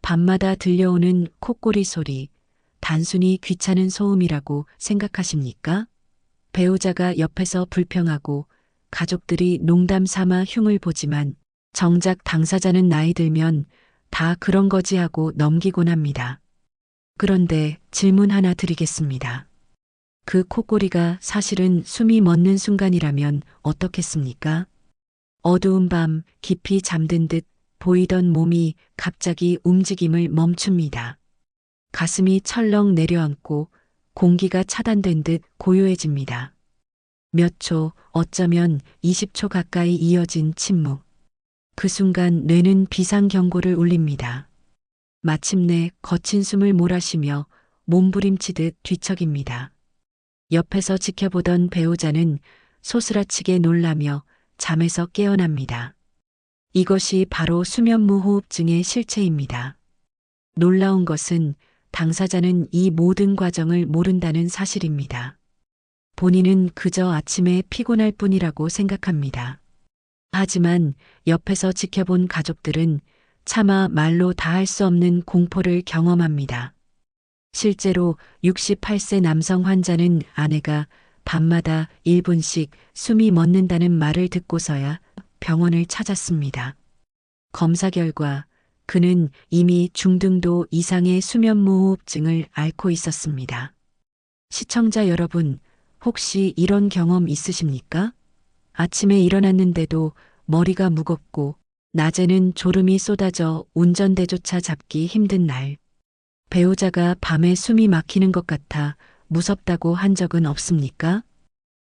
밤마다 들려오는 콧고리 소리, 단순히 귀찮은 소음이라고 생각하십니까? 배우자가 옆에서 불평하고 가족들이 농담 삼아 흉을 보지만 정작 당사자는 나이 들면 다 그런 거지 하고 넘기곤 합니다. 그런데 질문 하나 드리겠습니다. 그 콧고리가 사실은 숨이 멎는 순간이라면 어떻겠습니까? 어두운 밤 깊이 잠든 듯 보이던 몸이 갑자기 움직임을 멈춥니다. 가슴이 철렁 내려앉고 공기가 차단된 듯 고요해집니다. 몇 초, 어쩌면 20초 가까이 이어진 침묵. 그 순간 뇌는 비상경고를 울립니다. 마침내 거친 숨을 몰아쉬며 몸부림치듯 뒤척입니다. 옆에서 지켜보던 배우자는 소스라치게 놀라며 잠에서 깨어납니다. 이것이 바로 수면무호흡증의 실체입니다. 놀라운 것은 당사자는 이 모든 과정을 모른다는 사실입니다. 본인은 그저 아침에 피곤할 뿐이라고 생각합니다. 하지만 옆에서 지켜본 가족들은 차마 말로 다 할 수 없는 공포를 경험합니다. 실제로 68세 남성 환자는 아내가 밤마다 1분씩 숨이 멎는다는 말을 듣고서야 병원을 찾았습니다. 검사 결과 그는 이미 중등도 이상의 수면무호흡증을 앓고 있었습니다. 시청자 여러분, 혹시 이런 경험 있으십니까? 아침에 일어났는데도 머리가 무겁고 낮에는 졸음이 쏟아져 운전대조차 잡기 힘든 날. 배우자가 밤에 숨이 막히는 것 같아 무섭다고 한 적은 없습니까?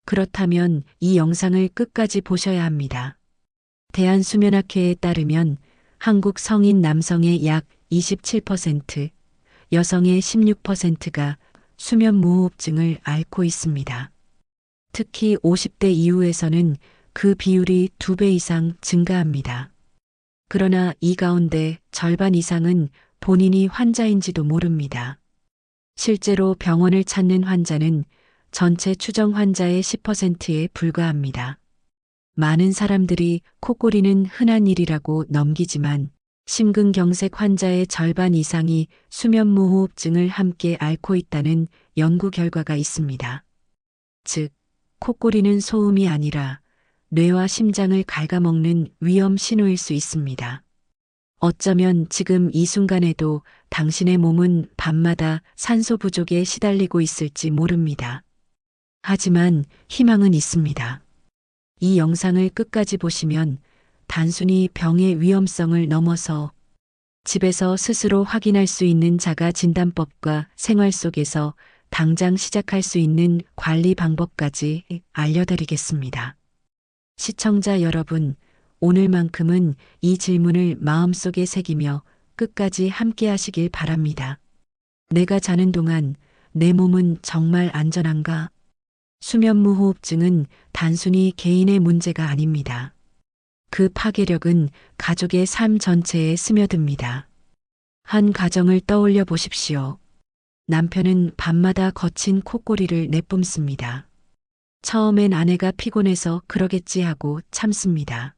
그렇다면 이 영상을 끝까지 보셔야 합니다. 대한수면학회에 따르면 한국 성인 남성의 약 27%, 여성의 16%가 수면무호흡증을 앓고 있습니다. 특히 50대 이후에서는 그 비율이 2배 이상 증가합니다. 그러나 이 가운데 절반 이상은 본인이 환자인지도 모릅니다. 실제로 병원을 찾는 환자는 전체 추정 환자의 10%에 불과합니다. 많은 사람들이 콧고리는 흔한 일이라고 넘기지만 심근경색 환자의 절반 이상이 수면무호흡증을 함께 앓고 있다는 연구 결과가 있습니다. 즉, 콧고리는 소음이 아니라 뇌와 심장을 갉아먹는 위험 신호일 수 있습니다. 어쩌면 지금 이 순간에도 당신의 몸은 밤마다 산소 부족에 시달리고 있을지 모릅니다. 하지만 희망은 있습니다. 이 영상을 끝까지 보시면 단순히 병의 위험성을 넘어서 집에서 스스로 확인할 수 있는 자가 진단법과 생활 속에서 당장 시작할 수 있는 관리 방법까지 알려드리겠습니다. 시청자 여러분, 오늘만큼은 이 질문을 마음속에 새기며 끝까지 함께 하시길 바랍니다. 내가 자는 동안 내 몸은 정말 안전한가? 수면무호흡증은 단순히 개인의 문제가 아닙니다. 그 파괴력은 가족의 삶 전체에 스며듭니다. 한 가정을 떠올려 보십시오. 남편은 밤마다 거친 콧고리를 내뿜습니다. 처음엔 아내가 피곤해서 그러겠지 하고 참습니다.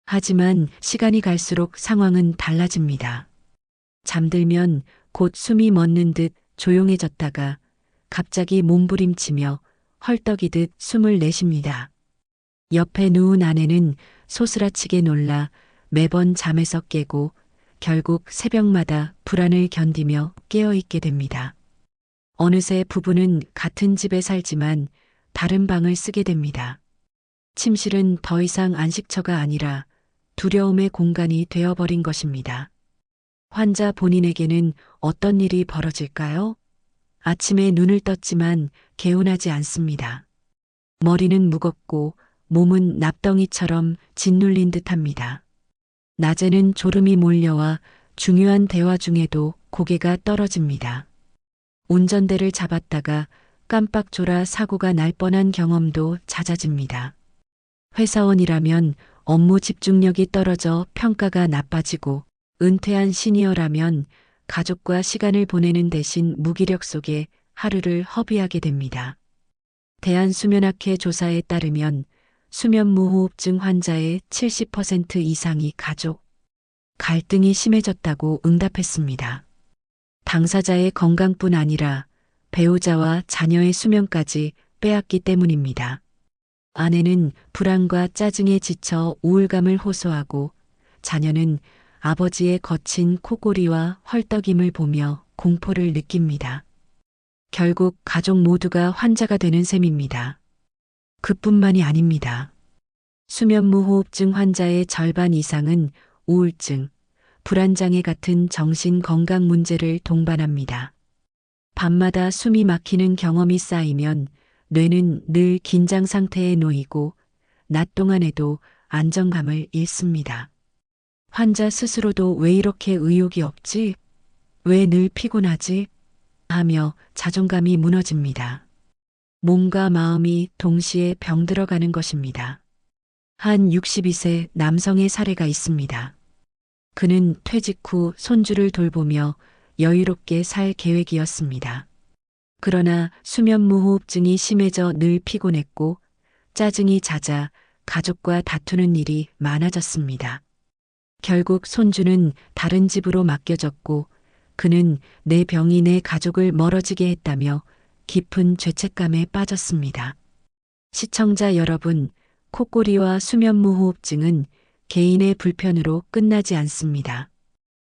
하지만 시간이 갈수록 상황은 달라집니다. 잠들면 곧 숨이 멎는 듯 조용해졌다가 갑자기 몸부림치며 헐떡이듯 숨을 내쉽니다. 옆에 누운 아내는 소스라치게 놀라 매번 잠에서 깨고 결국 새벽마다 불안을 견디며 깨어있게 됩니다. 어느새 부부는 같은 집에 살지만 다른 방을 쓰게 됩니다. 침실은 더 이상 안식처가 아니라 두려움의 공간이 되어버린 것입니다. 환자 본인에게는 어떤 일이 벌어질까요? 아침에 눈을 떴지만 개운하지 않습니다. 머리는 무겁고 몸은 납덩이처럼 짓눌린 듯합니다. 낮에는 졸음이 몰려와 중요한 대화 중에도 고개가 떨어집니다. 운전대를 잡았다가 깜빡 졸아 사고가 날 뻔한 경험도 잦아집니다. 회사원이라면 업무 집중력이 떨어져 평가가 나빠지고 은퇴한 시니어라면 가족과 시간을 보내는 대신 무기력 속에 하루를 허비하게 됩니다. 대한수면학회 조사에 따르면 수면무호흡증 환자의 70% 이상이 가족, 갈등이 심해졌다고 응답했습니다. 당사자의 건강뿐 아니라 배우자와 자녀의 수면까지 빼앗기 때문입니다. 아내는 불안과 짜증에 지쳐 우울감을 호소하고 자녀는 아버지의 거친 코골이와 헐떡임을 보며 공포를 느낍니다. 결국 가족 모두가 환자가 되는 셈입니다. 그뿐만이 아닙니다. 수면무호흡증 환자의 절반 이상은 우울증, 불안장애 같은 정신 건강 문제를 동반합니다. 밤마다 숨이 막히는 경험이 쌓이면 뇌는 늘 긴장 상태에 놓이고 낮 동안에도 안정감을 잃습니다. 환자 스스로도 왜 이렇게 의욕이 없지? 왜 늘 피곤하지? 하며 자존감이 무너집니다. 몸과 마음이 동시에 병들어가는 것입니다. 한 62세 남성의 사례가 있습니다. 그는 퇴직 후 손주를 돌보며 여유롭게 살 계획이었습니다. 그러나 수면무호흡증이 심해져 늘 피곤했고 짜증이 잦아 가족과 다투는 일이 많아졌습니다. 결국 손주는 다른 집으로 맡겨졌고 그는 내 병이 내 가족을 멀어지게 했다며 깊은 죄책감에 빠졌습니다. 시청자 여러분, 코골이와 수면무호흡증은 개인의 불편으로 끝나지 않습니다.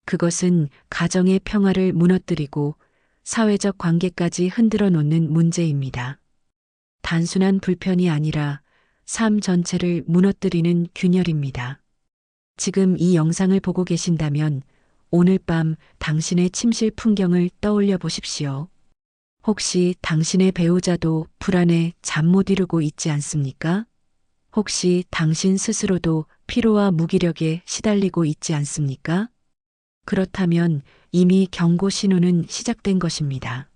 그것은 가정의 평화를 무너뜨리고 사회적 관계까지 흔들어 놓는 문제입니다. 단순한 불편이 아니라 삶 전체를 무너뜨리는 균열입니다. 지금 이 영상을 보고 계신다면 오늘 밤 당신의 침실 풍경을 떠올려 보십시오. 혹시 당신의 배우자도 불안에 잠 못 이루고 있지 않습니까? 혹시 당신 스스로도 피로와 무기력에 시달리고 있지 않습니까? 그렇다면 이미 경고 신호는 시작된 것입니다.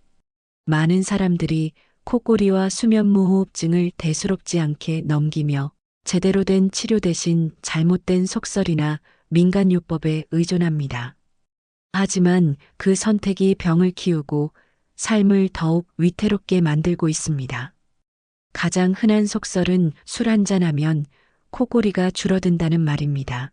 많은 사람들이 코골이와 수면무호흡증을 대수롭지 않게 넘기며 제대로 된 치료 대신 잘못된 속설이나 민간요법에 의존합니다. 하지만 그 선택이 병을 키우고 삶을 더욱 위태롭게 만들고 있습니다. 가장 흔한 속설은 술 한잔하면 코골이가 줄어든다는 말입니다.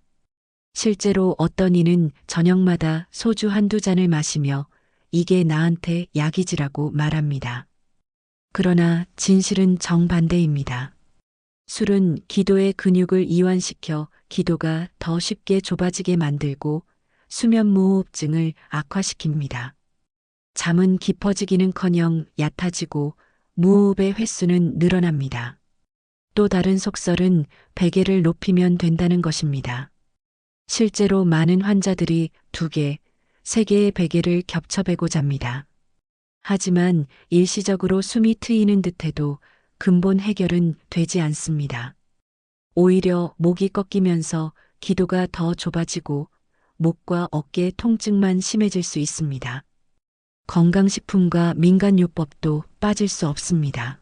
실제로 어떤 이는 저녁마다 소주 한두 잔을 마시며 이게 나한테 약이지라고 말합니다. 그러나 진실은 정반대입니다. 술은 기도의 근육을 이완시켜 기도가 더 쉽게 좁아지게 만들고 수면무호흡증을 악화시킵니다. 잠은 깊어지기는커녕 얕아지고 무호흡의 횟수는 늘어납니다. 또 다른 속설은 베개를 높이면 된다는 것입니다. 실제로 많은 환자들이 2개, 3개의 베개를 겹쳐베고 잡니다. 하지만 일시적으로 숨이 트이는 듯해도 근본 해결은 되지 않습니다. 오히려 목이 꺾이면서 기도가 더 좁아지고 목과 어깨 통증만 심해질 수 있습니다. 건강식품과 민간요법도 빠질 수 없습니다.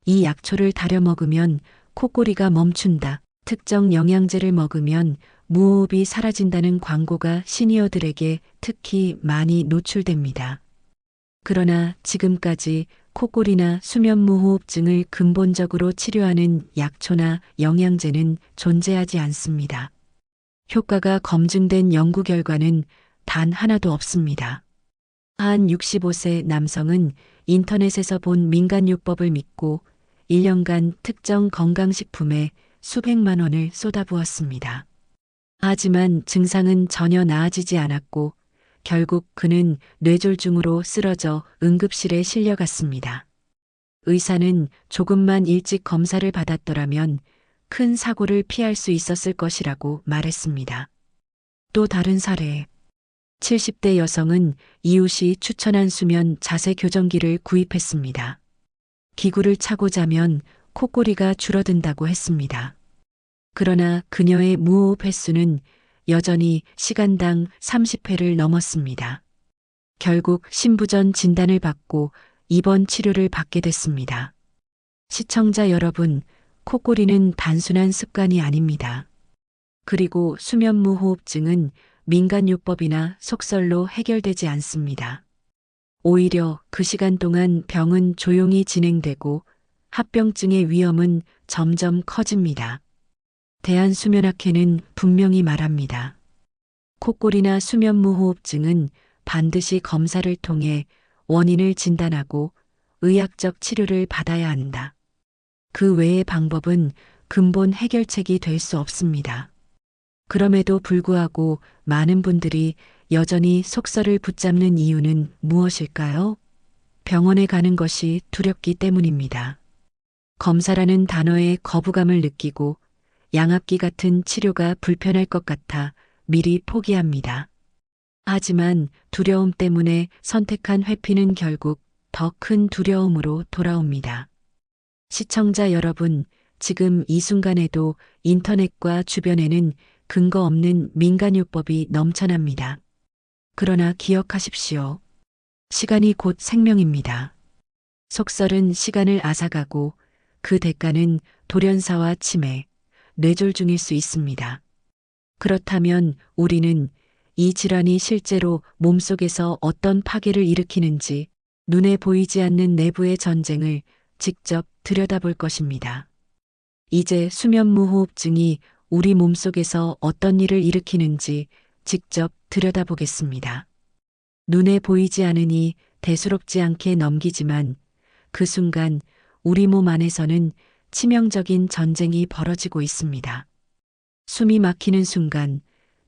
이 약초를 다려 먹으면 코골이가 멈춘다. 특정 영양제를 먹으면 무호흡이 사라진다는 광고가 시니어들에게 특히 많이 노출됩니다. 그러나 지금까지 코골이나 수면무호흡증을 근본적으로 치료하는 약초나 영양제는 존재하지 않습니다. 효과가 검증된 연구 결과는 단 하나도 없습니다. 한 65세 남성은 인터넷에서 본 민간요법을 믿고 1년간 특정 건강식품에 수백만 원을 쏟아부었습니다. 하지만 증상은 전혀 나아지지 않았고 결국 그는 뇌졸중으로 쓰러져 응급실에 실려갔습니다. 의사는 조금만 일찍 검사를 받았더라면 큰 사고를 피할 수 있었을 것이라고 말했습니다. 또 다른 사례. 70대 여성은 이웃이 추천한 수면 자세 교정기를 구입했습니다. 기구를 차고 자면 코골이가 줄어든다고 했습니다. 그러나 그녀의 무호흡 횟수는 여전히 시간당 30회를 넘었습니다. 결국 신부전 진단을 받고 입원 치료를 받게 됐습니다. 시청자 여러분, 코골이는 단순한 습관이 아닙니다. 그리고 수면무호흡증은 민간요법이나 속설로 해결되지 않습니다. 오히려 그 시간 동안 병은 조용히 진행되고 합병증의 위험은 점점 커집니다. 대한수면학회는 분명히 말합니다. 콧골이나 수면무호흡증은 반드시 검사를 통해 원인을 진단하고 의학적 치료를 받아야 한다. 그 외의 방법은 근본 해결책이 될 수 없습니다. 그럼에도 불구하고 많은 분들이 여전히 속설을 붙잡는 이유는 무엇일까요? 병원에 가는 것이 두렵기 때문입니다. 검사라는 단어에 거부감을 느끼고 양압기 같은 치료가 불편할 것 같아 미리 포기합니다. 하지만 두려움 때문에 선택한 회피는 결국 더 큰 두려움으로 돌아옵니다. 시청자 여러분, 지금 이 순간에도 인터넷과 주변에는 근거 없는 민간요법이 넘쳐납니다. 그러나 기억하십시오. 시간이 곧 생명입니다. 속설은 시간을 앗아가고 그 대가는 돌연사와 치매, 뇌졸중일 수 있습니다. 그렇다면 우리는 이 질환이 실제로 몸속에서 어떤 파괴를 일으키는지 눈에 보이지 않는 내부의 전쟁을 직접 들여다볼 것입니다. 이제 수면무호흡증이 우리 몸속에서 어떤 일을 일으키는지 직접 들여다보겠습니다. 눈에 보이지 않으니 대수롭지 않게 넘기지만 그 순간 우리 몸 안에서는 치명적인 전쟁이 벌어지고 있습니다. 숨이 막히는 순간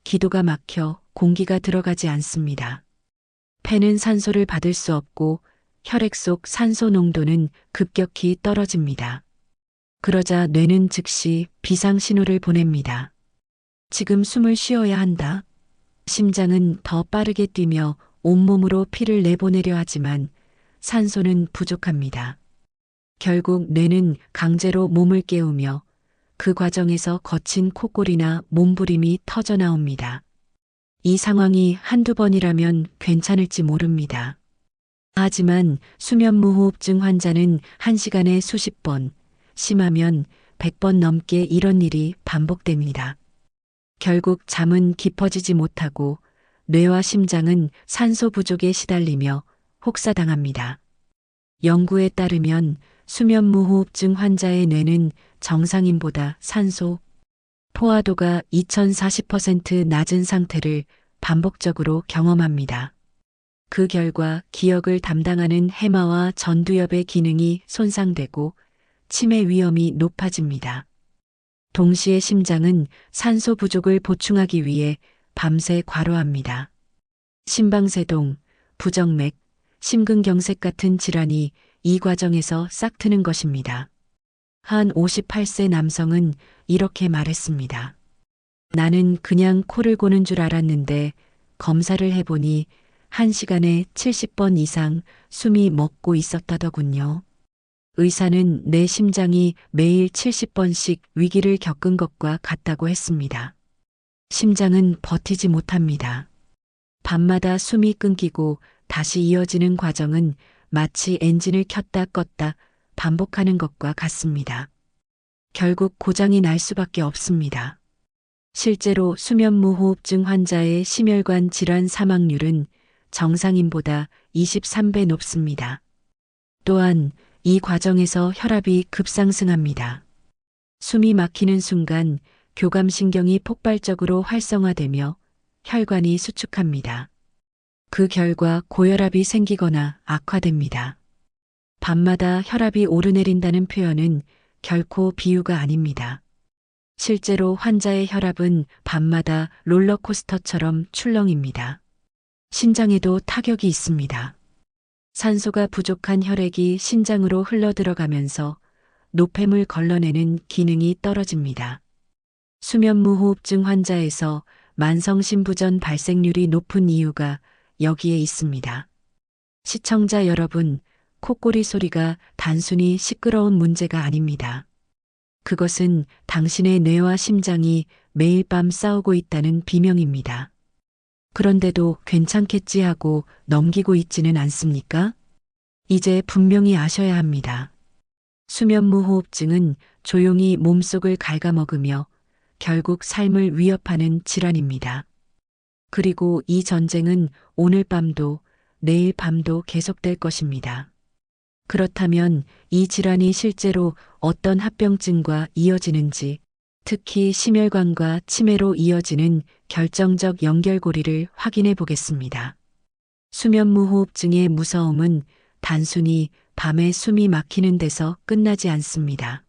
기도가 막혀 공기가 들어가지 않습니다. 폐는 산소를 받을 수 없고 혈액 속 산소 농도는 급격히 떨어집니다. 그러자 뇌는 즉시 비상 신호를 보냅니다. 지금 숨을 쉬어야 한다. 심장은 더 빠르게 뛰며 온몸으로 피를 내보내려 하지만 산소는 부족합니다. 결국 뇌는 강제로 몸을 깨우며 그 과정에서 거친 콧골이나 몸부림이 터져 나옵니다. 이 상황이 한두 번이라면 괜찮을지 모릅니다. 하지만 수면무호흡증 환자는 1시간에 수십 번, 심하면 100번 넘게 이런 일이 반복됩니다. 결국 잠은 깊어지지 못하고 뇌와 심장은 산소 부족에 시달리며 혹사당합니다. 연구에 따르면 수면무호흡증 환자의 뇌는 정상인보다 산소 포화도가 2040% 낮은 상태를 반복적으로 경험합니다. 그 결과 기억을 담당하는 해마와 전두엽의 기능이 손상되고 치매 위험이 높아집니다. 동시에 심장은 산소 부족을 보충하기 위해 밤새 과로합니다. 심방세동, 부정맥, 심근경색 같은 질환이 이 과정에서 싹트는 것입니다. 한 58세 남성은 이렇게 말했습니다. 나는 그냥 코를 고는 줄 알았는데 검사를 해보니 1시간에 70번 이상 숨이 멎고 있었다더군요. 의사는 내 심장이 매일 70번씩 위기를 겪은 것과 같다고 했습니다. 심장은 버티지 못합니다. 밤마다 숨이 끊기고 다시 이어지는 과정은 마치 엔진을 켰다 껐다 반복하는 것과 같습니다. 결국 고장이 날 수밖에 없습니다. 실제로 수면무호흡증 환자의 심혈관 질환 사망률은 정상인보다 23배 높습니다. 또한 이 과정에서 혈압이 급상승합니다. 숨이 막히는 순간 교감신경이 폭발적으로 활성화되며 혈관이 수축합니다. 그 결과 고혈압이 생기거나 악화됩니다. 밤마다 혈압이 오르내린다는 표현은 결코 비유가 아닙니다. 실제로 환자의 혈압은 밤마다 롤러코스터처럼 출렁입니다. 신장에도 타격이 있습니다. 산소가 부족한 혈액이 신장으로 흘러들어가면서 노폐물 걸러내는 기능이 떨어집니다. 수면무호흡증 환자에서 만성심부전 발생률이 높은 이유가 여기에 있습니다. 시청자 여러분, 콧구리 소리가 단순히 시끄러운 문제가 아닙니다. 그것은 당신의 뇌와 심장이 매일 밤 싸우고 있다는 비명입니다. 그런데도 괜찮겠지 하고 넘기고 있지는 않습니까? 이제 분명히 아셔야 합니다. 수면무호흡증은 조용히 몸속을 갉아먹으며 결국 삶을 위협하는 질환입니다. 그리고 이 전쟁은 오늘 밤도 내일 밤도 계속될 것입니다. 그렇다면 이 질환이 실제로 어떤 합병증과 이어지는지 특히 심혈관과 치매로 이어지는 결정적 연결고리를 확인해 보겠습니다. 수면무호흡증의 무서움은 단순히 밤에 숨이 막히는 데서 끝나지 않습니다.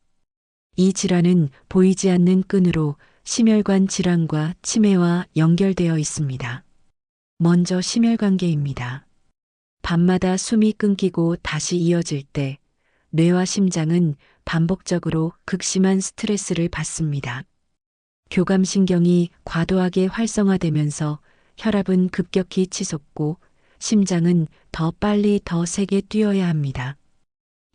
이 질환은 보이지 않는 끈으로 심혈관 질환과 치매와 연결되어 있습니다. 먼저 심혈관계입니다. 밤마다 숨이 끊기고 다시 이어질 때 뇌와 심장은 반복적으로 극심한 스트레스를 받습니다. 교감신경이 과도하게 활성화되면서 혈압은 급격히 치솟고 심장은 더 빨리 더 세게 뛰어야 합니다.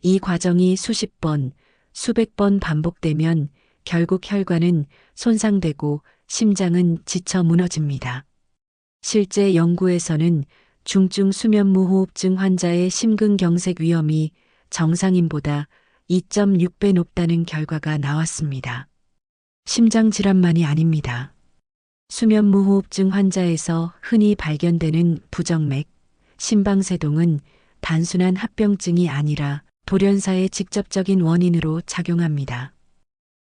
이 과정이 수십 번, 수백 번 반복되면 결국 혈관은 손상되고 심장은 지쳐 무너집니다. 실제 연구에서는 중증 수면무호흡증 환자의 심근경색 위험이 정상인보다 2.6배 높다는 결과가 나왔습니다. 심장질환만이 아닙니다. 수면무호흡증 환자에서 흔히 발견되는 부정맥, 심방세동은 단순한 합병증이 아니라 돌연사의 직접적인 원인으로 작용합니다.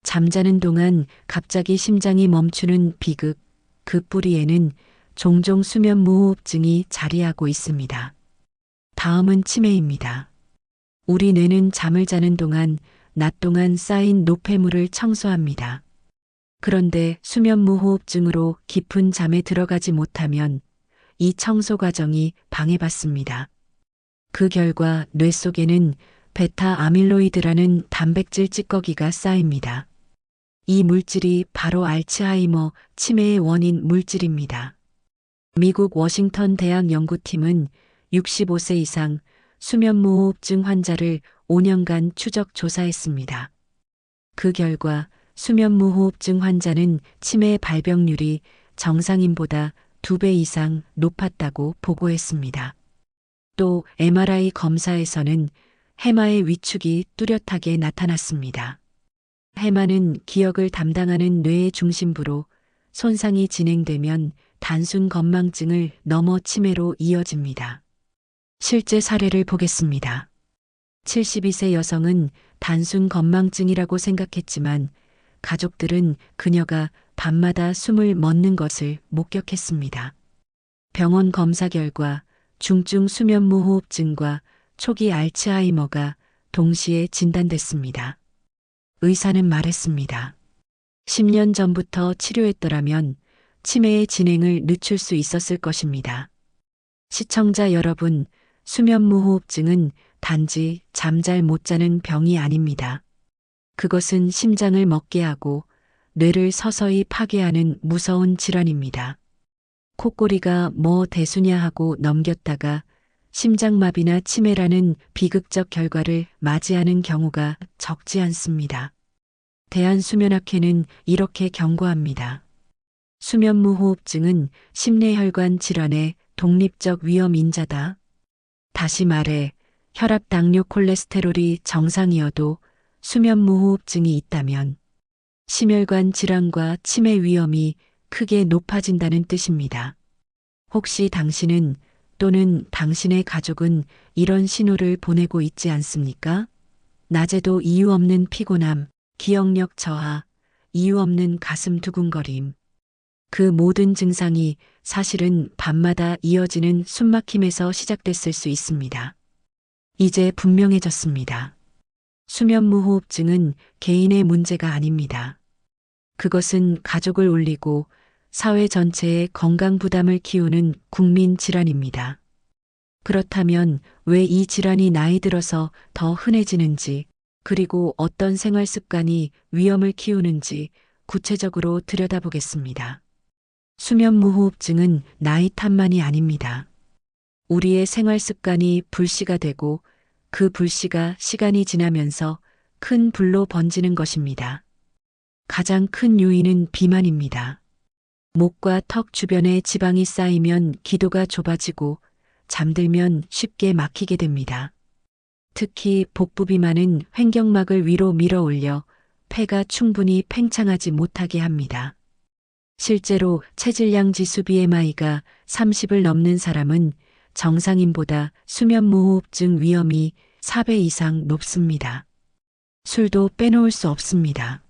잠자는 동안 갑자기 심장이 멈추는 비극, 그 뿌리에는 종종 수면무호흡증이 자리하고 있습니다. 다음은 치매입니다. 우리 뇌는 잠을 자는 동안 낮 동안 쌓인 노폐물을 청소합니다. 그런데 수면무호흡증으로 깊은 잠에 들어가지 못하면 이 청소 과정이 방해받습니다. 그 결과 뇌 속에는 베타 아밀로이드라는 단백질 찌꺼기가 쌓입니다. 이 물질이 바로 알츠하이머 치매의 원인 물질입니다. 미국 워싱턴 대학 연구팀은 65세 이상 수면무호흡증 환자를 5년간 추적 조사했습니다. 그 결과 수면무호흡증 환자는 치매 발병률이 정상인보다 2배 이상 높았다고 보고했습니다. 또 MRI 검사에서는 해마의 위축이 뚜렷하게 나타났습니다. 해마는 기억을 담당하는 뇌의 중심부로 손상이 진행되면 단순 건망증을 넘어 치매로 이어집니다. 실제 사례를 보겠습니다. 72세 여성은 단순 건망증이라고 생각했지만 가족들은 그녀가 밤마다 숨을 멎는 것을 목격했습니다. 병원 검사 결과 중증 수면무호흡증과 초기 알츠하이머가 동시에 진단됐습니다. 의사는 말했습니다. 10년 전부터 치료했더라면 치매의 진행을 늦출 수 있었을 것입니다. 시청자 여러분, 수면무호흡증은 단지 잠잘 못 자는 병이 아닙니다. 그것은 심장을 멎게 하고 뇌를 서서히 파괴하는 무서운 질환입니다. 콧꼬리가 뭐 대수냐 하고 넘겼다가 심장마비나 치매라는 비극적 결과를 맞이하는 경우가 적지 않습니다. 대한수면학회는 이렇게 경고합니다. 수면무호흡증은 심뇌혈관 질환의 독립적 위험 인자다. 다시 말해 혈압, 당뇨, 콜레스테롤이 정상이어도 수면무호흡증이 있다면 심혈관 질환과 치매 위험이 크게 높아진다는 뜻입니다. 혹시 당신은 또는 당신의 가족은 이런 신호를 보내고 있지 않습니까? 낮에도 이유 없는 피곤함, 기억력 저하, 이유 없는 가슴 두근거림. 그 모든 증상이 사실은 밤마다 이어지는 숨막힘에서 시작됐을 수 있습니다. 이제 분명해졌습니다. 수면무호흡증은 개인의 문제가 아닙니다. 그것은 가족을 울리고 사회 전체의 건강 부담을 키우는 국민 질환입니다. 그렇다면 왜 이 질환이 나이 들어서 더 흔해지는지, 그리고 어떤 생활 습관이 위험을 키우는지 구체적으로 들여다보겠습니다. 수면무호흡증은 나이 탓만이 아닙니다. 우리의 생활 습관이 불씨가 되고 그 불씨가 시간이 지나면서 큰 불로 번지는 것입니다. 가장 큰 요인은 비만입니다. 목과 턱 주변에 지방이 쌓이면 기도가 좁아지고 잠들면 쉽게 막히게 됩니다. 특히 복부 비만은 횡격막을 위로 밀어 올려 폐가 충분히 팽창하지 못하게 합니다. 실제로 체질량 지수 BMI가 30을 넘는 사람은 정상인보다 수면무호흡증 위험이 4배 이상 높습니다. 술도 빼놓을 수 없습니다.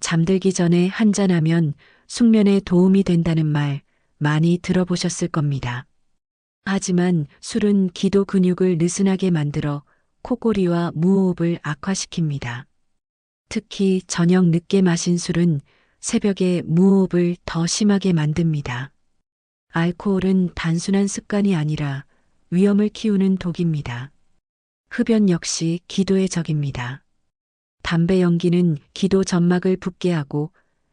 잠들기 전에 한잔하면 숙면에 도움이 된다는 말 많이 들어보셨을 겁니다. 하지만 술은 기도 근육을 느슨하게 만들어 코골이와 무호흡을 악화시킵니다. 특히 저녁 늦게 마신 술은 새벽에 무호흡을 더 심하게 만듭니다. 알코올은 단순한 습관이 아니라 위험을 키우는 독입니다. 흡연 역시 기도의 적입니다. 담배 연기는 기도 점막을 붓게 하고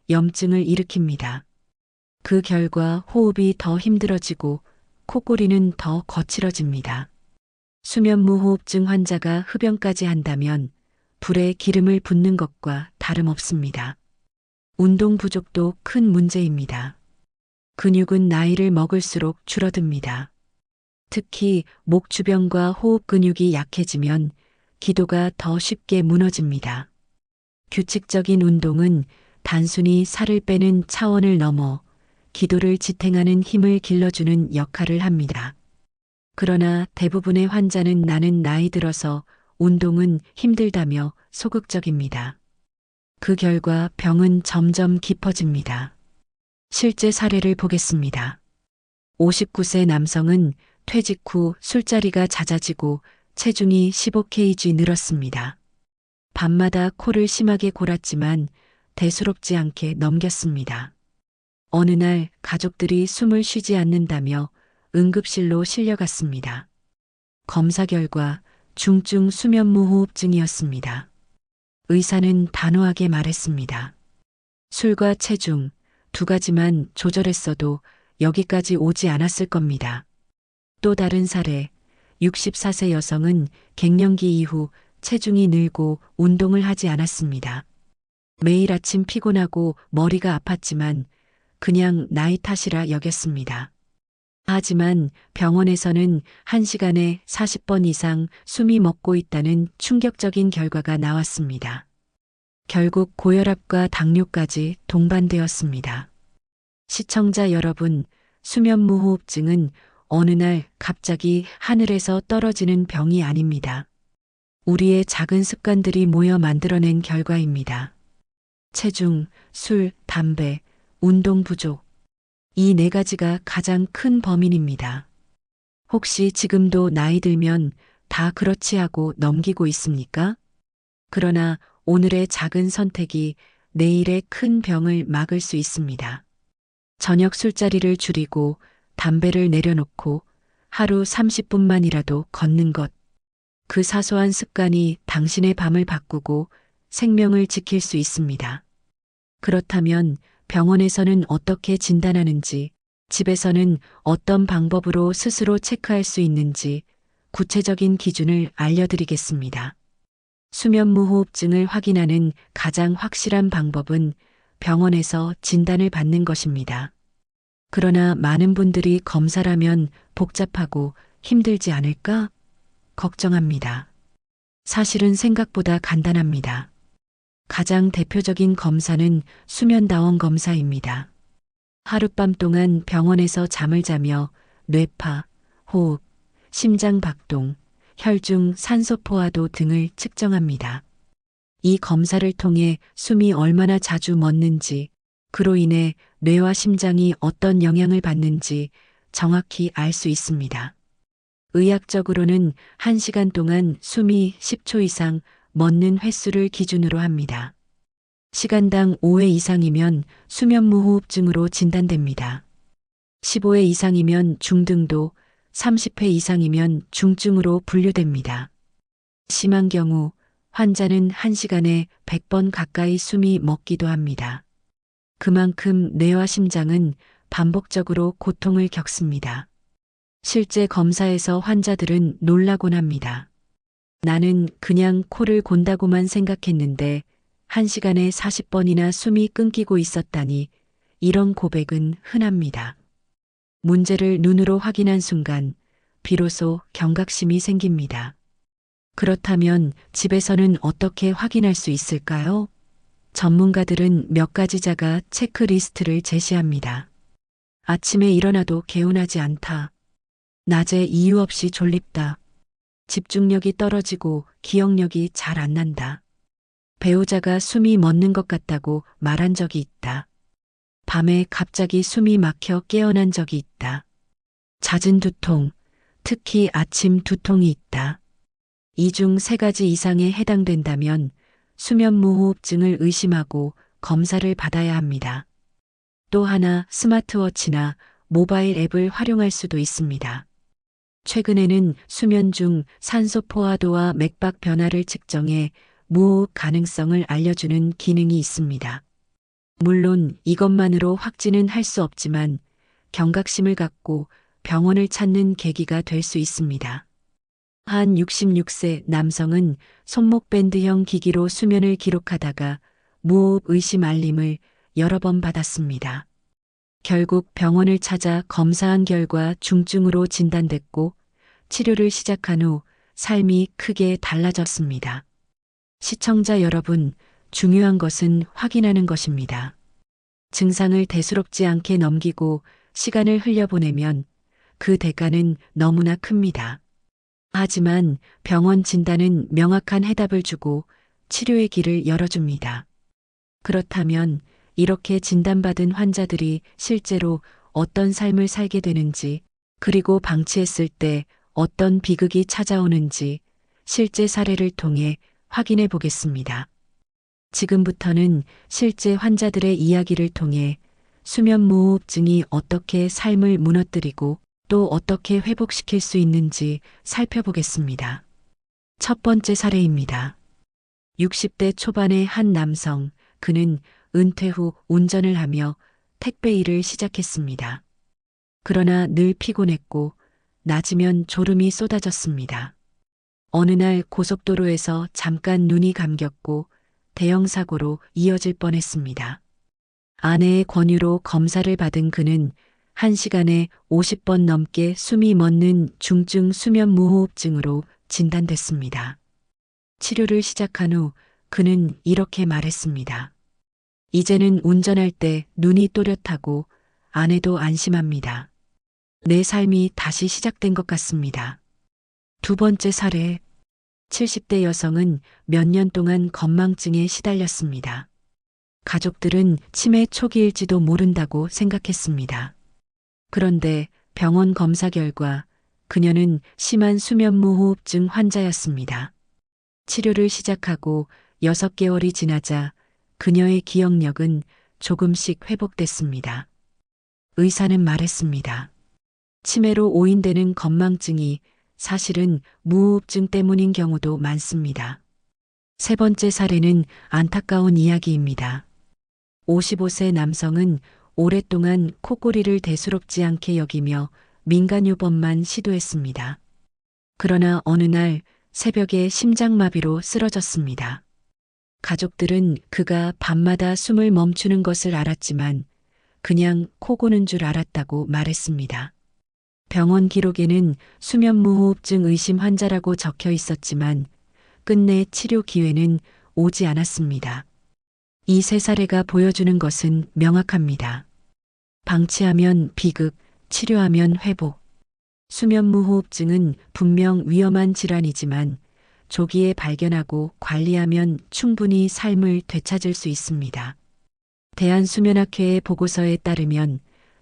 염증을 일으킵니다. 그 결과 호흡이 더 힘들어지고 코골이는 더 거칠어집니다. 수면무호흡증 환자가 흡연까지 한다면 불에 기름을 붓는 것과 다름없습니다. 운동 부족도 큰 문제입니다. 근육은 나이를 먹을수록 줄어듭니다. 특히 목 주변과 호흡 근육이 약해지면 기도가 더 쉽게 무너집니다. 규칙적인 운동은 단순히 살을 빼는 차원을 넘어 기도를 지탱하는 힘을 길러주는 역할을 합니다. 그러나 대부분의 환자는 나는 나이 들어서 운동은 힘들다며 소극적입니다. 그 결과 병은 점점 깊어집니다. 실제 사례를 보겠습니다. 59세 남성은 퇴직 후 술자리가 잦아지고 체중이 15kg 늘었습니다. 밤마다 코를 심하게 골았지만 대수롭지 않게 넘겼습니다. 어느 날 가족들이 숨을 쉬지 않는다며 응급실로 실려갔습니다. 검사 결과 중증 수면무호흡증이었습니다. 의사는 단호하게 말했습니다. 술과 체중 두 가지만 조절했어도 여기까지 오지 않았을 겁니다. 또 다른 사례, 64세 여성은 갱년기 이후 체중이 늘고 운동을 하지 않았습니다. 매일 아침 피곤하고 머리가 아팠지만 그냥 나이 탓이라 여겼습니다. 하지만 병원에서는 1시간에 40번 이상 숨이 멎고 있다는 충격적인 결과가 나왔습니다. 결국 고혈압과 당뇨까지 동반되었습니다. 시청자 여러분, 수면무호흡증은 어느 날 갑자기 하늘에서 떨어지는 병이 아닙니다. 우리의 작은 습관들이 모여 만들어낸 결과입니다. 체중, 술, 담배, 운동 부족. 이 네 가지가 가장 큰 범인입니다. 혹시 지금도 나이 들면 다 그렇지 하고 넘기고 있습니까? 그러나 오늘의 작은 선택이 내일의 큰 병을 막을 수 있습니다. 저녁 술자리를 줄이고 담배를 내려놓고 하루 30분만이라도 걷는 것. 그 사소한 습관이 당신의 밤을 바꾸고 생명을 지킬 수 있습니다. 그렇다면 병원에서는 어떻게 진단하는지, 집에서는 어떤 방법으로 스스로 체크할 수 있는지 구체적인 기준을 알려드리겠습니다. 수면무호흡증을 확인하는 가장 확실한 방법은 병원에서 진단을 받는 것입니다. 그러나 많은 분들이 검사라면 복잡하고 힘들지 않을까? 걱정합니다. 사실은 생각보다 간단합니다. 가장 대표적인 검사는 수면다원 검사입니다. 하룻밤 동안 병원에서 잠을 자며 뇌파, 호흡, 심장 박동, 혈중 산소 포화도 등을 측정합니다. 이 검사를 통해 숨이 얼마나 자주 멎는지, 그로 인해 뇌와 심장이 어떤 영향을 받는지 정확히 알 수 있습니다. 의학적으로는 1시간 동안 숨이 10초 이상 멎는 횟수를 기준으로 합니다. 시간당 5회 이상이면 수면무호흡증으로 진단됩니다. 15회 이상이면 중등도, 30회 이상이면 중증으로 분류됩니다. 심한 경우 환자는 1시간에 100번 가까이 숨이 멎기도 합니다. 그만큼 뇌와 심장은 반복적으로 고통을 겪습니다. 실제 검사에서 환자들은 놀라곤 합니다. 나는 그냥 코를 곤다고만 생각했는데 1시간에 40번이나 숨이 끊기고 있었다니. 이런 고백은 흔합니다. 문제를 눈으로 확인한 순간 비로소 경각심이 생깁니다. 그렇다면 집에서는 어떻게 확인할 수 있을까요? 전문가들은 몇 가지 자가 체크리스트를 제시합니다. 아침에 일어나도 개운하지 않다. 낮에 이유 없이 졸립다. 집중력이 떨어지고 기억력이 잘 안 난다. 배우자가 숨이 멎는 것 같다고 말한 적이 있다. 밤에 갑자기 숨이 막혀 깨어난 적이 있다. 잦은 두통, 특히 아침 두통이 있다. 이 중 세 가지 이상에 해당된다면 수면무호흡증을 의심하고 검사를 받아야 합니다. 또 하나 스마트워치나 모바일 앱을 활용할 수도 있습니다. 최근에는 수면 중 산소 포화도와 맥박 변화를 측정해 무호흡 가능성을 알려주는 기능이 있습니다. 물론 이것만으로 확진은 할 수 없지만 경각심을 갖고 병원을 찾는 계기가 될 수 있습니다. 한 66세 남성은 손목밴드형 기기로 수면을 기록하다가 무호흡 의심 알림을 여러 번 받았습니다. 결국 병원을 찾아 검사한 결과 중증으로 진단됐고 치료를 시작한 후 삶이 크게 달라졌습니다. 시청자 여러분, 중요한 것은 확인하는 것입니다. 증상을 대수롭지 않게 넘기고 시간을 흘려보내면 그 대가는 너무나 큽니다. 하지만 병원 진단은 명확한 해답을 주고 치료의 길을 열어줍니다. 그렇다면 이렇게 진단받은 환자들이 실제로 어떤 삶을 살게 되는지, 그리고 방치했을 때 어떤 비극이 찾아오는지 실제 사례를 통해 확인해 보겠습니다. 지금부터는 실제 환자들의 이야기를 통해 수면무호흡증이 어떻게 삶을 무너뜨리고 또 어떻게 회복시킬 수 있는지 살펴보겠습니다. 첫 번째 사례입니다. 60대 초반의 한 남성, 그는 은퇴 후 운전을 하며 택배 일을 시작했습니다. 그러나 늘 피곤했고 낮이면 졸음이 쏟아졌습니다. 어느 날 고속도로에서 잠깐 눈이 감겼고 대형 사고로 이어질 뻔했습니다. 아내의 권유로 검사를 받은 그는 1시간에 50번 넘게 숨이 멎는 중증 수면무호흡증으로 진단됐습니다. 치료를 시작한 후 그는 이렇게 말했습니다. 이제는 운전할 때 눈이 또렷하고 아내도 안심합니다. 내 삶이 다시 시작된 것 같습니다. 두 번째 사례, 70대 여성은 몇 년 동안 건망증에 시달렸습니다. 가족들은 치매 초기일지도 모른다고 생각했습니다. 그런데 병원 검사 결과 그녀는 심한 수면무호흡증 환자였습니다. 치료를 시작하고 6개월이 지나자 그녀의 기억력은 조금씩 회복됐습니다. 의사는 말했습니다. 치매로 오인되는 건망증이 사실은 무호흡증 때문인 경우도 많습니다. 세 번째 사례는 안타까운 이야기입니다. 55세 남성은 오랫동안 코골이를 대수롭지 않게 여기며 민간요법만 시도했습니다. 그러나 어느 날 새벽에 심장마비로 쓰러졌습니다. 가족들은 그가 밤마다 숨을 멈추는 것을 알았지만 그냥 코 고는 줄 알았다고 말했습니다. 병원 기록에는 수면무호흡증 의심 환자라고 적혀 있었지만 끝내 치료 기회는 오지 않았습니다. 이 세 사례가 보여주는 것은 명확합니다. 방치하면 비극, 치료하면 회복. 수면무호흡증은 분명 위험한 질환이지만 조기에 발견하고 관리하면 충분히 삶을 되찾을 수 있습니다. 대한수면학회의 보고서에 따르면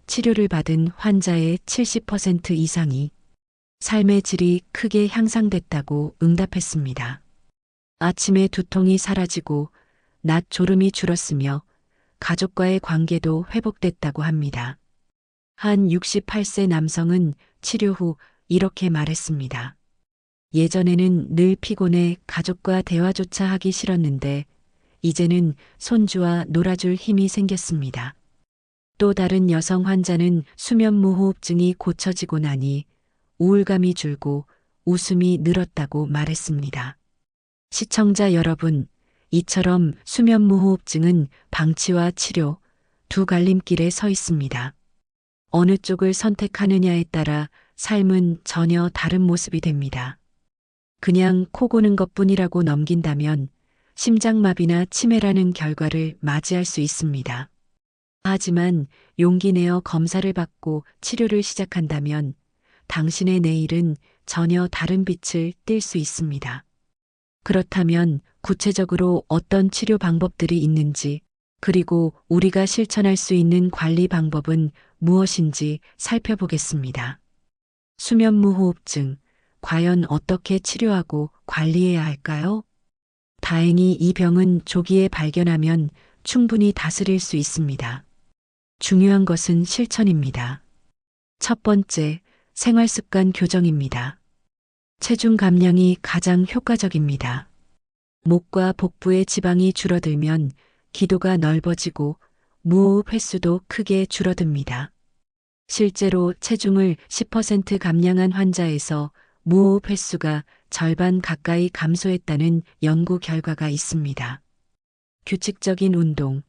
치료를 받은 환자의 70% 이상이 삶의 질이 크게 향상됐다고 응답했습니다. 아침에 두통이 사라지고 낮 졸음이 줄었으며 가족과의 관계도 회복됐다고 합니다. 한 68세 남성은 치료 후 이렇게 말했습니다. 예전에는 늘 피곤해 가족과 대화조차 하기 싫었는데 이제는 손주와 놀아줄 힘이 생겼습니다. 또 다른 여성 환자는 수면무호흡증이 고쳐지고 나니 우울감이 줄고 웃음이 늘었다고 말했습니다. 시청자 여러분, 이처럼 수면무호흡증은 방치와 치료 두 갈림길에 서 있습니다. 어느 쪽을 선택하느냐에 따라 삶은 전혀 다른 모습이 됩니다. 그냥 코 고는 것뿐이라고 넘긴다면 심장마비나 치매라는 결과를 맞이할 수 있습니다. 하지만 용기 내어 검사를 받고 치료를 시작한다면 당신의 내일은 전혀 다른 빛을 띨 수 있습니다. 그렇다면 구체적으로 어떤 치료 방법들이 있는지, 그리고 우리가 실천할 수 있는 관리 방법은 무엇인지 살펴보겠습니다. 수면무호흡증, 과연 어떻게 치료하고 관리해야 할까요? 다행히 이 병은 조기에 발견하면 충분히 다스릴 수 있습니다. 중요한 것은 실천입니다. 첫 번째, 생활습관 교정입니다. 체중 감량이 가장 효과적입니다. 목과 복부의 지방이 줄어들면 기도가 넓어지고 무호흡 횟수도 크게 줄어듭니다. 실제로 체중을 10% 감량한 환자에서 무호흡 횟수가 절반 가까이 감소했다는 연구 결과가 있습니다. 규칙적인 운동,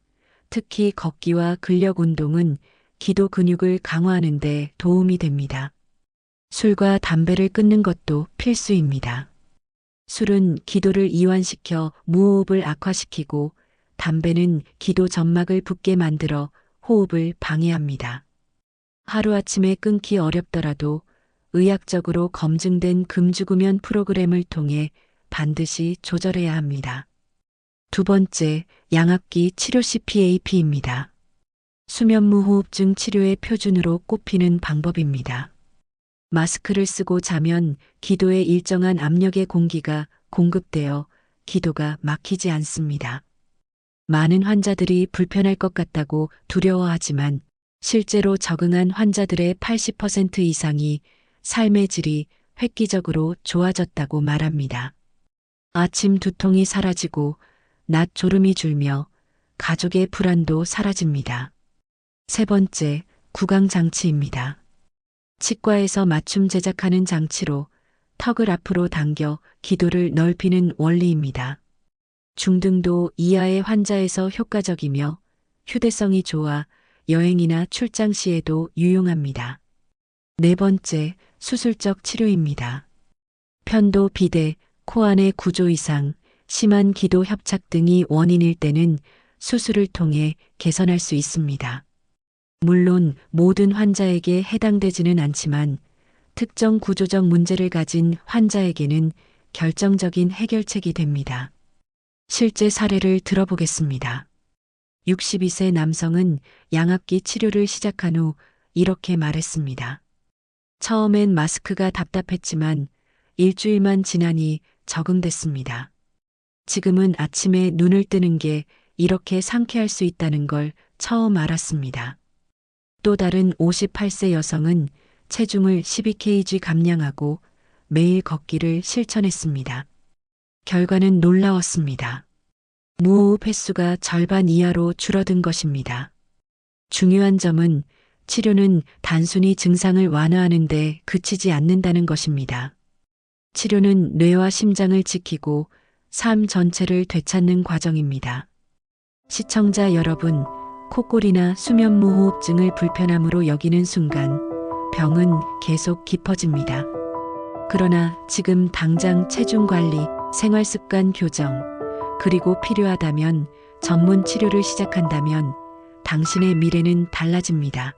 특히 걷기와 근력 운동은 기도 근육을 강화하는 데 도움이 됩니다. 술과 담배를 끊는 것도 필수입니다. 술은 기도를 이완시켜 무호흡을 악화시키고 담배는 기도 점막을 붓게 만들어 호흡을 방해합니다. 하루아침에 끊기 어렵더라도 의학적으로 검증된 금주구면 프로그램을 통해 반드시 조절해야 합니다. 두 번째, 양압기 치료 CPAP입니다. 수면무호흡증 치료의 표준으로 꼽히는 방법입니다. 마스크를 쓰고 자면 기도에 일정한 압력의 공기가 공급되어 기도가 막히지 않습니다. 많은 환자들이 불편할 것 같다고 두려워하지만 실제로 적응한 환자들의 80% 이상이 삶의 질이 획기적으로 좋아졌다고 말합니다. 아침 두통이 사라지고 낮 졸음이 줄며 가족의 불안도 사라집니다. 세 번째, 구강장치입니다. 치과에서 맞춤 제작하는 장치로 턱을 앞으로 당겨 기도를 넓히는 원리입니다. 중등도 이하의 환자에서 효과적이며 휴대성이 좋아 여행이나 출장 시에도 유용합니다. 네 번째, 수술적 치료입니다. 편도, 비대, 코 안의 구조 이상, 심한 기도 협착 등이 원인일 때는 수술을 통해 개선할 수 있습니다. 물론 모든 환자에게 해당되지는 않지만 특정 구조적 문제를 가진 환자에게는 결정적인 해결책이 됩니다. 실제 사례를 들어보겠습니다. 62세 남성은 양압기 치료를 시작한 후 이렇게 말했습니다. 처음엔 마스크가 답답했지만 일주일만 지나니 적응됐습니다. 지금은 아침에 눈을 뜨는 게 이렇게 상쾌할 수 있다는 걸 처음 알았습니다. 또 다른 58세 여성은 체중을 12kg 감량하고 매일 걷기를 실천했습니다. 결과는 놀라웠습니다. 무호흡 횟수가 절반 이하로 줄어든 것입니다. 중요한 점은 치료는 단순히 증상을 완화하는 데 그치지 않는다는 것입니다. 치료는 뇌와 심장을 지키고 삶 전체를 되찾는 과정입니다. 시청자 여러분, 코골이나 수면무호흡증을 불편함으로 여기는 순간 병은 계속 깊어집니다. 그러나 지금 당장 체중 관리, 생활습관 교정, 그리고 필요하다면 전문 치료를 시작한다면 당신의 미래는 달라집니다.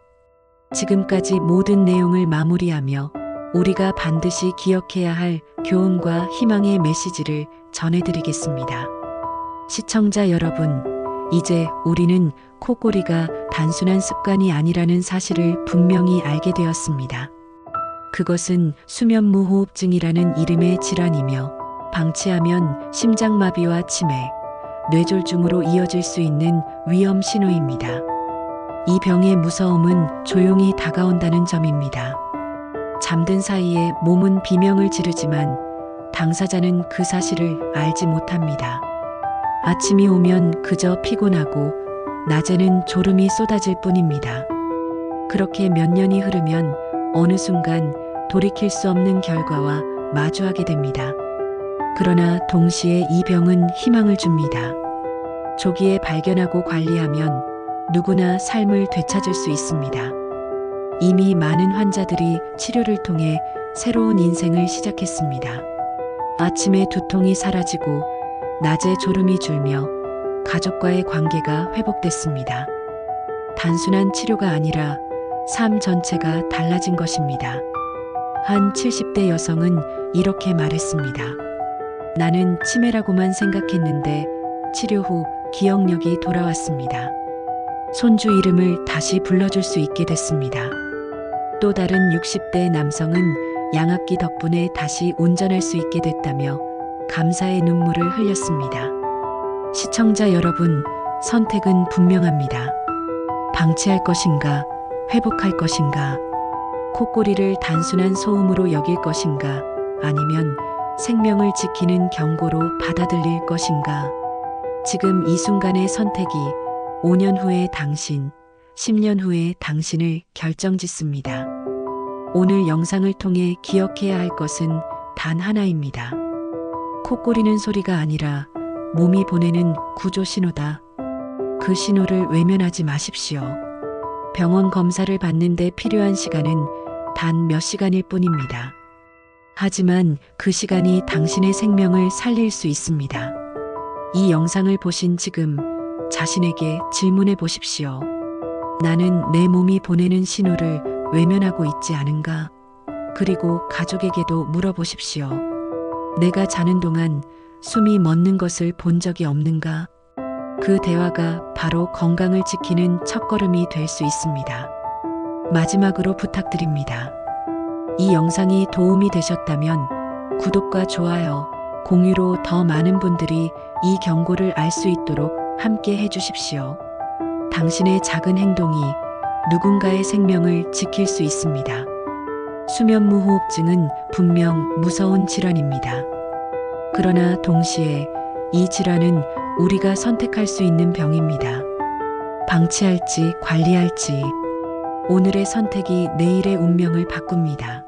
지금까지 모든 내용을 마무리하며 우리가 반드시 기억해야 할 교훈과 희망의 메시지를 전해드리겠습니다. 시청자 여러분, 이제 우리는 코골이가 단순한 습관이 아니라는 사실을 분명히 알게 되었습니다. 그것은 수면무호흡증이라는 이름의 질환이며 방치하면 심장마비와 치매, 뇌졸중으로 이어질 수 있는 위험 신호입니다. 이 병의 무서움은 조용히 다가온다는 점입니다. 잠든 사이에 몸은 비명을 지르지만 당사자는 그 사실을 알지 못합니다. 아침이 오면 그저 피곤하고 낮에는 졸음이 쏟아질 뿐입니다. 그렇게 몇 년이 흐르면 어느 순간 돌이킬 수 없는 결과와 마주하게 됩니다. 그러나 동시에 이 병은 희망을 줍니다. 조기에 발견하고 관리하면 누구나 삶을 되찾을 수 있습니다. 이미 많은 환자들이 치료를 통해 새로운 인생을 시작했습니다. 아침에 두통이 사라지고 낮에 졸음이 줄며 가족과의 관계가 회복됐습니다. 단순한 치료가 아니라 삶 전체가 달라진 것입니다. 한 70대 여성은 이렇게 말했습니다. 나는 치매라고만 생각했는데 치료 후 기억력이 돌아왔습니다. 손주 이름을 다시 불러줄 수 있게 됐습니다. 또 다른 60대 남성은 양압기 덕분에 다시 운전할 수 있게 됐다며 감사의 눈물을 흘렸습니다. 시청자 여러분, 선택은 분명합니다. 방치할 것인가, 회복할 것인가, 코골이를 단순한 소음으로 여길 것인가, 아니면 생명을 지키는 경고로 받아들일 것인가. 지금 이 순간의 선택이 5년 후의 당신, 10년 후의 당신을 결정짓습니다. 오늘 영상을 통해 기억해야 할 것은 단 하나입니다. 코골이는 소리가 아니라 몸이 보내는 구조 신호다. 그 신호를 외면하지 마십시오. 병원 검사를 받는데 필요한 시간은 단 몇 시간일 뿐입니다. 하지만 그 시간이 당신의 생명을 살릴 수 있습니다. 이 영상을 보신 지금 자신에게 질문해 보십시오. 나는 내 몸이 보내는 신호를 외면하고 있지 않은가? 그리고 가족에게도 물어보십시오. 내가 자는 동안 숨이 멎는 것을 본 적이 없는가? 그 대화가 바로 건강을 지키는 첫걸음이 될 수 있습니다. 마지막으로 부탁드립니다. 이 영상이 도움이 되셨다면 구독과 좋아요, 공유로 더 많은 분들이 이 경고를 알 수 있도록 함께 해주십시오. 당신의 작은 행동이 누군가의 생명을 지킬 수 있습니다. 수면무호흡증은 분명 무서운 질환입니다. 그러나 동시에 이 질환은 우리가 선택할 수 있는 병입니다. 방치할지 관리할지, 오늘의 선택이 내일의 운명을 바꿉니다.